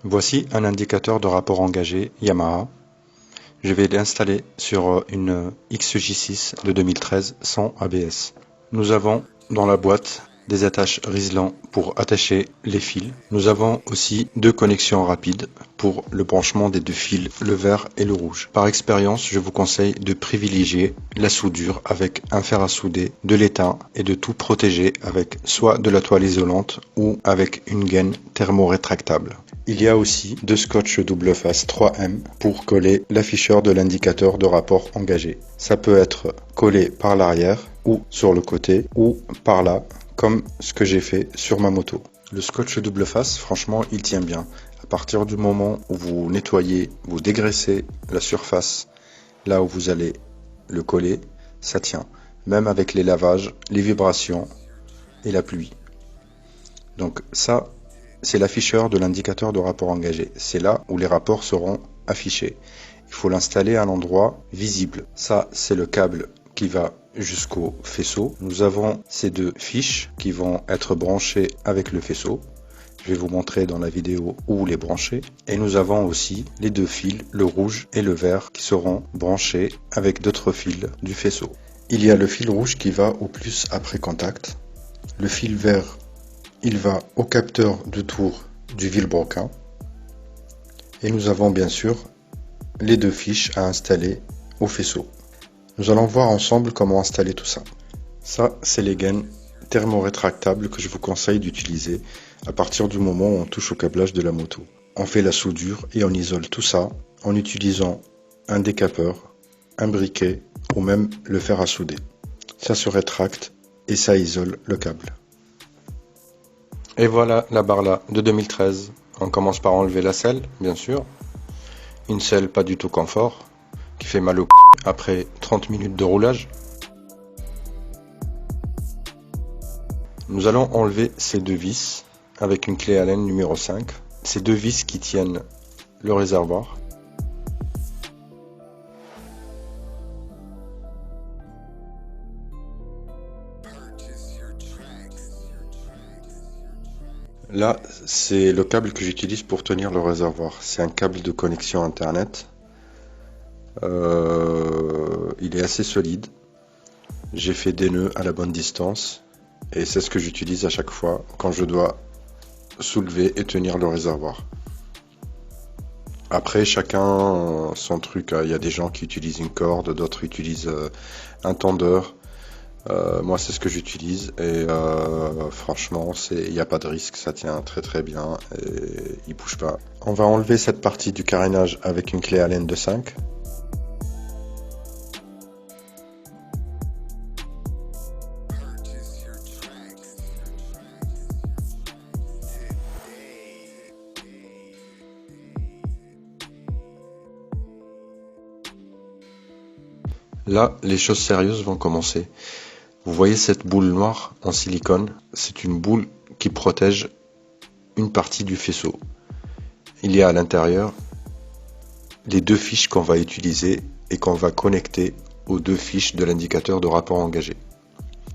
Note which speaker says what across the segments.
Speaker 1: Voici un indicateur de rapport engagé Yamaha. Je vais l'installer sur une XJ6 de 2013 sans ABS. Nous avons dans la boîte des attaches Rislan pour attacher les fils. Nous avons aussi deux connexions rapides pour le branchement des deux fils, le vert et le rouge. Par expérience, je vous conseille de privilégier la soudure avec un fer à souder, de l'étain et de tout protéger avec soit de la toile isolante ou avec une gaine thermorétractable. Il y a aussi deux scotch double face 3M pour coller l'afficheur de l'indicateur de rapport engagé. Ça peut être collé par l'arrière ou sur le côté ou par là, comme ce que j'ai fait sur ma moto. Le scotch double face, franchement, il tient bien. À partir du moment où vous nettoyez, vous dégraissez la surface, là où vous allez le coller, ça tient. Même avec les lavages, les vibrations et la pluie. Donc ça, c'est l'afficheur de l'indicateur de rapport engagé. C'est là où les rapports seront affichés. Il faut l'installer à un endroit visible. Ça, c'est le câble qui va jusqu'au faisceau. Nous avons ces deux fiches qui vont être branchées avec le faisceau. Je vais vous montrer dans la vidéo où les brancher. Et nous avons aussi les deux fils, le rouge et le vert, qui seront branchés avec d'autres fils du faisceau. Il y a le fil rouge qui va au plus après contact. Le fil vert, il va au capteur de tour du vilebrequin. Et nous avons bien sûr les deux fiches à installer au faisceau. Nous allons voir ensemble comment installer tout ça. Ça, c'est les gaines thermorétractables que je vous conseille d'utiliser à partir du moment où on touche au câblage de la moto. On fait la soudure et on isole tout ça en utilisant un décapeur, un briquet ou même le fer à souder. Ça se rétracte et ça isole le câble. Et voilà la barre là de 2013. On commence par enlever la selle, bien sûr. Une selle pas du tout confort, qui fait mal au après 30 minutes de roulage. Nous allons enlever ces deux vis avec une clé Allen numéro 5. Ces deux vis qui tiennent le réservoir. Là, c'est le câble que j'utilise pour tenir le réservoir. C'est un câble de connexion internet. Il est assez solide. J'ai fait des nœuds à la bonne distance. Et c'est ce que j'utilise à chaque fois quand je dois soulever et tenir le réservoir. Après, chacun son truc. Il y a des gens qui utilisent une corde, d'autres utilisent un tendeur. Moi, c'est ce que j'utilise et franchement, il n'y a pas de risque, ça tient très très bien et il bouge pas. On va enlever cette partie du carénage avec une clé Allen de 5. Là, les choses sérieuses vont commencer. Vous voyez cette boule noire en silicone? C'est une boule qui protège une partie du faisceau. Il y a à l'intérieur les deux fiches qu'on va utiliser et qu'on va connecter aux deux fiches de l'indicateur de rapport engagé.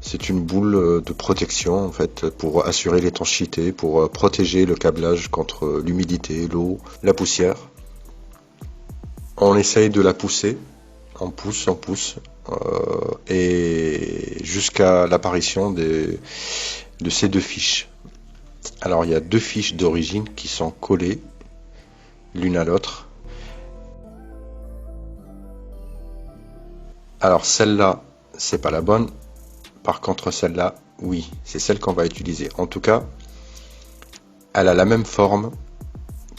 Speaker 1: C'est une boule de protection en fait pour assurer l'étanchéité, pour protéger le câblage contre l'humidité, l'eau, la poussière. On essaye de la pousser. On pousse, et jusqu'à l'apparition de ces deux fiches. Alors il y a deux fiches d'origine qui sont collées l'une à l'autre. Alors celle-là, c'est pas la bonne. Par contre celle-là, oui, c'est celle qu'on va utiliser. En tout cas, elle a la même forme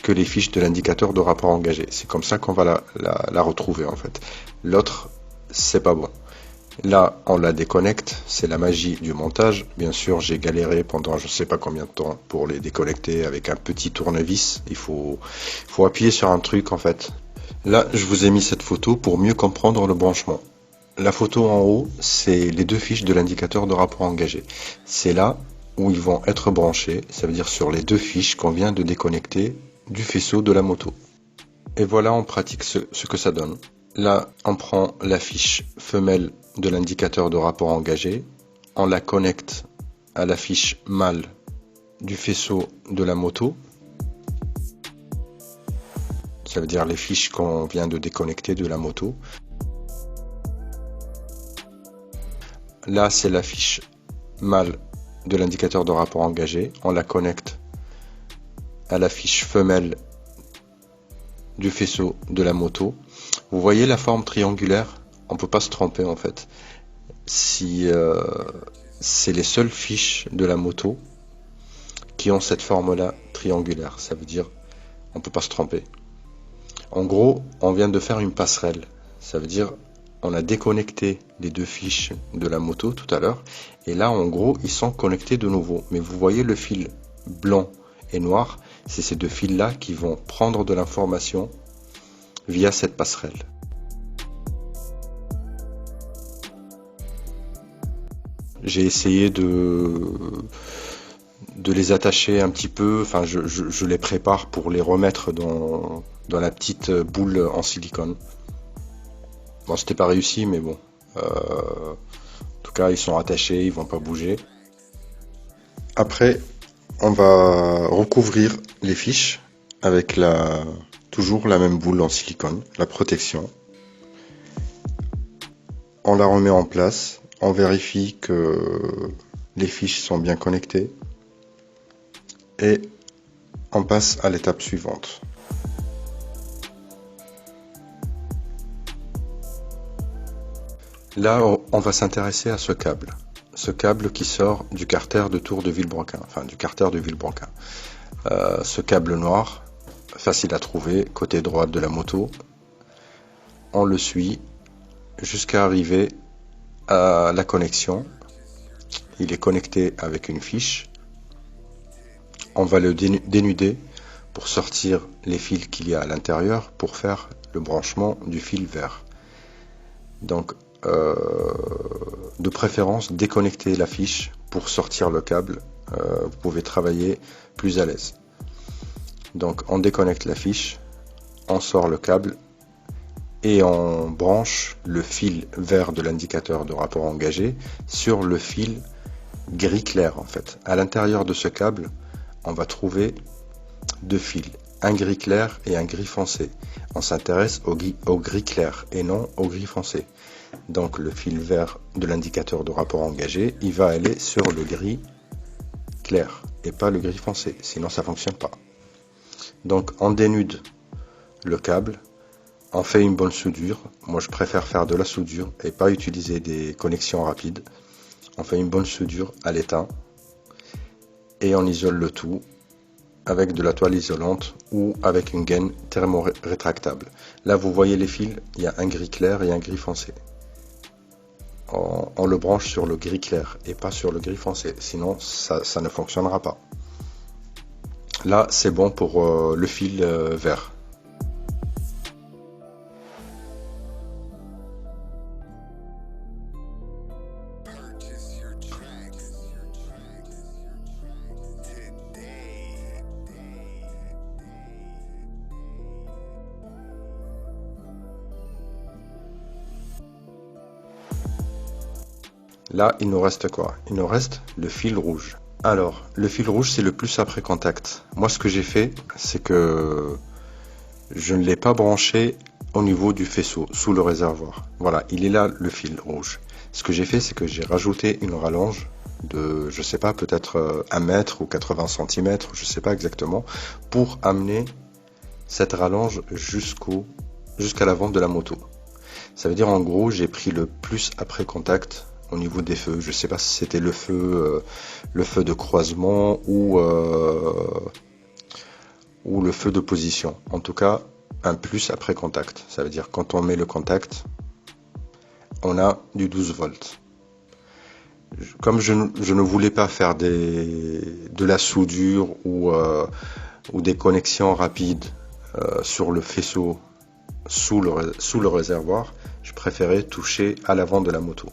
Speaker 1: que les fiches de l'indicateur de rapport engagé. C'est comme ça qu'on va la retrouver en fait. L'autre, c'est pas bon. Là, on la déconnecte, c'est la magie du montage. Bien sûr, j'ai galéré pendant je sais pas combien de temps pour les déconnecter avec un petit tournevis. Il faut appuyer sur un truc en fait. Là, je vous ai mis cette photo pour mieux comprendre le branchement. La photo en haut, c'est les deux fiches de l'indicateur de rapport engagé. C'est là où ils vont être branchés, ça veut dire sur les deux fiches qu'on vient de déconnecter du faisceau de la moto. Et voilà en pratique ce que ça donne. Là, on prend la fiche femelle de l'indicateur de rapport engagé, on la connecte à la fiche mâle du faisceau de la moto. Ça veut dire les fiches qu'on vient de déconnecter de la moto. Là, c'est la fiche mâle de l'indicateur de rapport engagé. On la connecte à la fiche femelle du faisceau de la moto. Vous voyez la forme triangulaire? On ne peut pas se tromper en fait. Si c'est les seules fiches de la moto qui ont cette forme-là triangulaire, ça veut dire on ne peut pas se tromper. En gros, on vient de faire une passerelle. Ça veut dire on a déconnecté les deux fiches de la moto tout à l'heure. Et là, en gros, ils sont connectés de nouveau. Mais vous voyez le fil blanc et noir, c'est ces deux fils-là qui vont prendre de l'information via cette passerelle. J'ai essayé de les attacher un petit peu, enfin je les prépare pour les remettre dans la petite boule en silicone. Bon, c'était pas réussi, mais bon. En tout cas, ils sont attachés, ils vont pas bouger. Après, on va recouvrir les fiches avec toujours la même boule en silicone, la protection. On la remet en place, on vérifie que les fiches sont bien connectées et on passe à l'étape suivante. Là, on va s'intéresser à ce câble qui sort du carter de Tour de Villebranquin, enfin du carter de Villebranquin. Ce câble noir, facile à trouver, côté droit de la moto, on le suit jusqu'à arriver à la connexion. Il est connecté avec une fiche. On va le dénuder pour sortir les fils qu'il y a à l'intérieur pour faire le branchement du fil vert. Donc, de préférence, déconnecter la fiche pour sortir le câble. Vous pouvez travailler plus à l'aise. Donc, on déconnecte la fiche, on sort le câble et on branche le fil vert de l'indicateur de rapport engagé sur le fil gris clair en fait. À l'intérieur de ce câble, on va trouver deux fils, un gris clair et un gris foncé. On s'intéresse au gris clair et non au gris foncé. Donc le fil vert de l'indicateur de rapport engagé, il va aller sur le gris clair et pas le gris foncé, sinon ça fonctionne pas. Donc on dénude le câble, on fait une bonne soudure. Moi je préfère faire de la soudure et pas utiliser des connexions rapides. On fait une bonne soudure à l'étain et on isole le tout avec de la toile isolante ou avec une gaine thermorétractable. Là vous voyez les fils, il y a un gris clair et un gris foncé. On le branche sur le gris clair et pas sur le gris foncé, sinon ça ne fonctionnera pas. Là c'est bon pour le fil vert. Là, il nous reste quoi? Il nous reste le fil rouge. Alors, le fil rouge, c'est le plus après contact. Moi, ce que j'ai fait, c'est que je ne l'ai pas branché au niveau du faisceau, sous le réservoir. Voilà, il est là, le fil rouge. Ce que j'ai fait, c'est que j'ai rajouté une rallonge de, je sais pas, peut-être 1 mètre ou 80 cm, je sais pas exactement, pour amener cette rallonge jusqu'à l'avant de la moto. Ça veut dire, en gros, j'ai pris le plus après contact au niveau des feux. Je sais pas si c'était le feu de croisement ou le feu de position. En tout cas, un plus après contact. Ça veut dire quand on met le contact, on a du 12 volts. Comme je ne voulais pas faire de la soudure ou des connexions rapides sur le faisceau sous le réservoir, je préférais toucher à l'avant de la moto.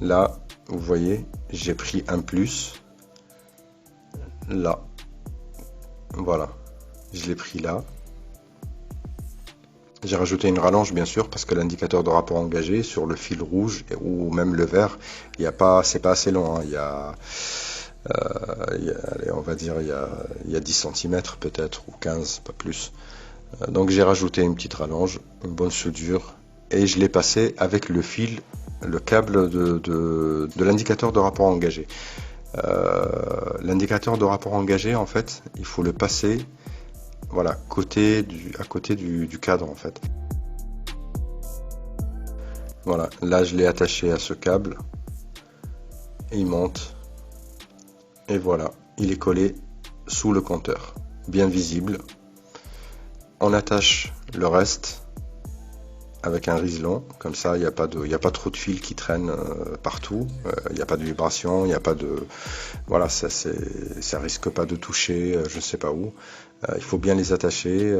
Speaker 1: Là, vous voyez, j'ai pris un plus, là, voilà, je l'ai pris là. J'ai rajouté une rallonge bien sûr parce que l'indicateur de rapport engagé sur le fil rouge ou même le vert, c'est pas assez long, hein. Allez, on va dire il y a 10 cm peut-être ou 15, pas plus. Donc j'ai rajouté une petite rallonge, une bonne soudure, et je l'ai passé avec le fil, le câble de l'indicateur de rapport engagé. L'indicateur de rapport engagé, en fait, il faut le passer, voilà, à côté du cadre, en fait. Voilà, là je l'ai attaché à ce câble, et il monte, et voilà, il est collé sous le compteur, bien visible. On attache le reste avec un riselon, comme ça il n'y a pas trop de fils qui traînent partout, il n'y a pas de vibration, il n'y a pas de, voilà, ça risque pas de toucher, je sais pas où. Il faut bien les attacher,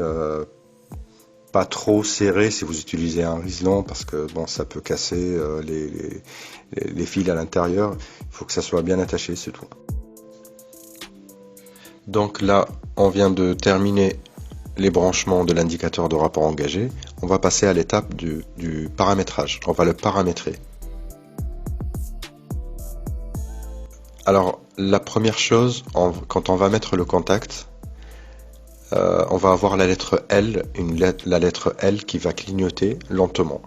Speaker 1: pas trop serré si vous utilisez un riselon parce que bon, ça peut casser les fils à l'intérieur. Il faut que ça soit bien attaché, c'est tout. Donc là, on vient de terminer les branchements de l'indicateur de rapport engagé. On va passer à l'étape du paramétrage. On va le paramétrer. Alors, la première chose, quand on va mettre le contact, on va avoir la lettre L, la lettre L qui va clignoter lentement.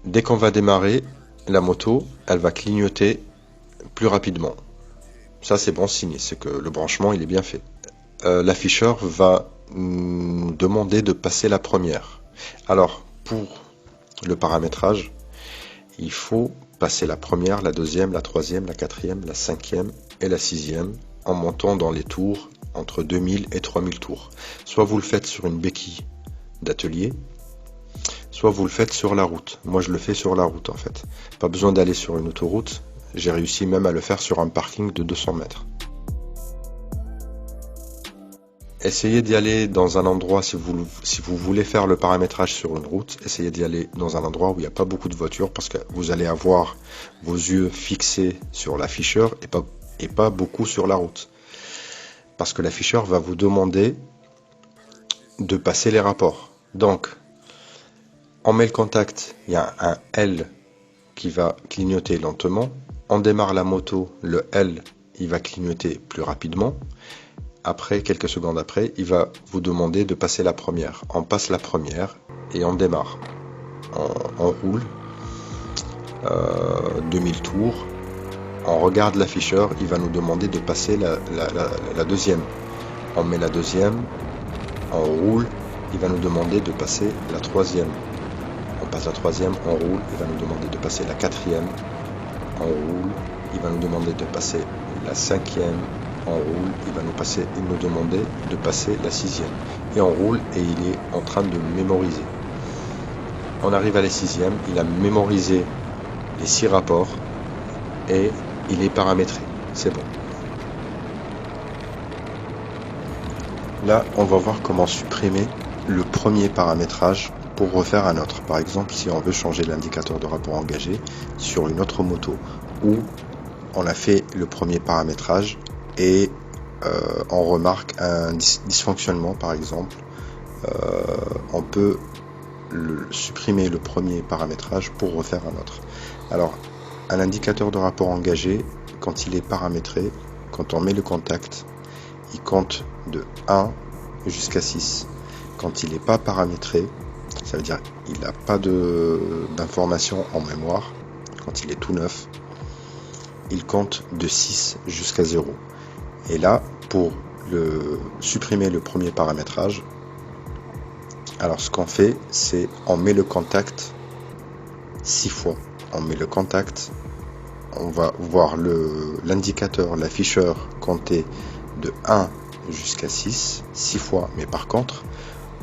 Speaker 1: Dès qu'on va démarrer la moto, elle va clignoter plus rapidement. Ça, c'est bon signe, c'est que le branchement il est bien fait. L'afficheur va nous demander de passer la première. Alors, pour le paramétrage, il faut passer la première, la deuxième, la troisième, la quatrième, la cinquième et la sixième en montant dans les tours entre 2000 et 3000 tours. Soit vous le faites sur une béquille d'atelier, soit vous le faites sur la route. Moi, je le fais sur la route en fait. Pas besoin d'aller sur une autoroute. J'ai réussi même à le faire sur un parking de 200 mètres. Essayez d'y aller dans un endroit, si vous voulez faire le paramétrage sur une route, essayez d'y aller dans un endroit où il n'y a pas beaucoup de voitures parce que vous allez avoir vos yeux fixés sur l'afficheur et pas beaucoup sur la route. Parce que l'afficheur va vous demander de passer les rapports. Donc, on met le contact, il y a un L qui va clignoter lentement. On démarre la moto, le L, il va clignoter plus rapidement. Après, quelques secondes après, il va vous demander de passer la première. On passe la première et on démarre. On roule 2000 tours. On regarde l'afficheur, il va nous demander de passer la deuxième. On met la deuxième, on roule, il va nous demander de passer la troisième. On passe la troisième, on roule, il va nous demander de passer la quatrième. On roule, il va nous demander de passer la cinquième. On roule, il va nous demander de passer la sixième. Et on roule et il est en train de mémoriser. On arrive à la sixième, il a mémorisé les 6 rapports et il est paramétré. C'est bon. Là, on va voir comment supprimer le premier paramétrage pour refaire un autre. Par exemple, si on veut changer l'indicateur de rapport engagé sur une autre moto où on a fait le premier paramétrage et on remarque un dysfonctionnement par exemple, on peut supprimer le premier paramétrage pour refaire un autre. Alors, un indicateur de rapport engagé, quand il est paramétré, quand on met le contact, il compte de 1 jusqu'à 6. Quand il n'est pas paramétré, ça veut dire qu'il n'a pas d'informations en mémoire, quand il est tout neuf, il compte de 6 jusqu'à 0. Et là, pour supprimer le premier paramétrage, alors ce qu'on fait, c'est on met le contact 6 fois. On met le contact, on va voir l'indicateur, l'afficheur compter de 1 jusqu'à 6 fois. Mais par contre,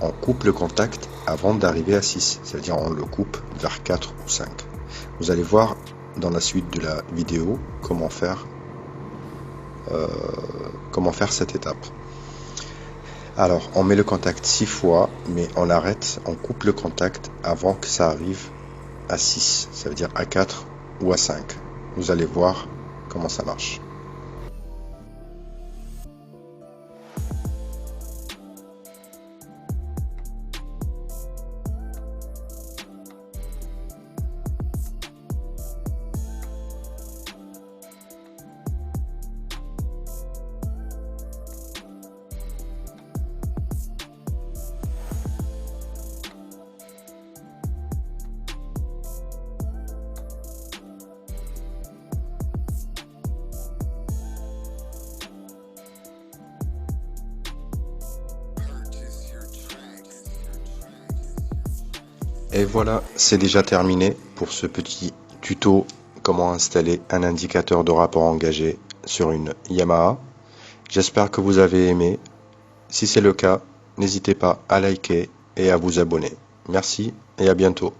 Speaker 1: on coupe le contact avant d'arriver à 6. C'est-à-dire on le coupe vers 4 ou 5. Vous allez voir dans la suite de la vidéo comment faire cette étape. Alors, on met le contact 6 fois, mais on arrête, on coupe le contact avant que ça arrive à 6, ça veut dire à 4 ou à 5. Vous allez voir comment ça marche. Et voilà, c'est déjà terminé pour ce petit tuto comment installer un indicateur de rapport engagé sur une Yamaha. J'espère que vous avez aimé. Si c'est le cas, n'hésitez pas à liker et à vous abonner. Merci et à bientôt.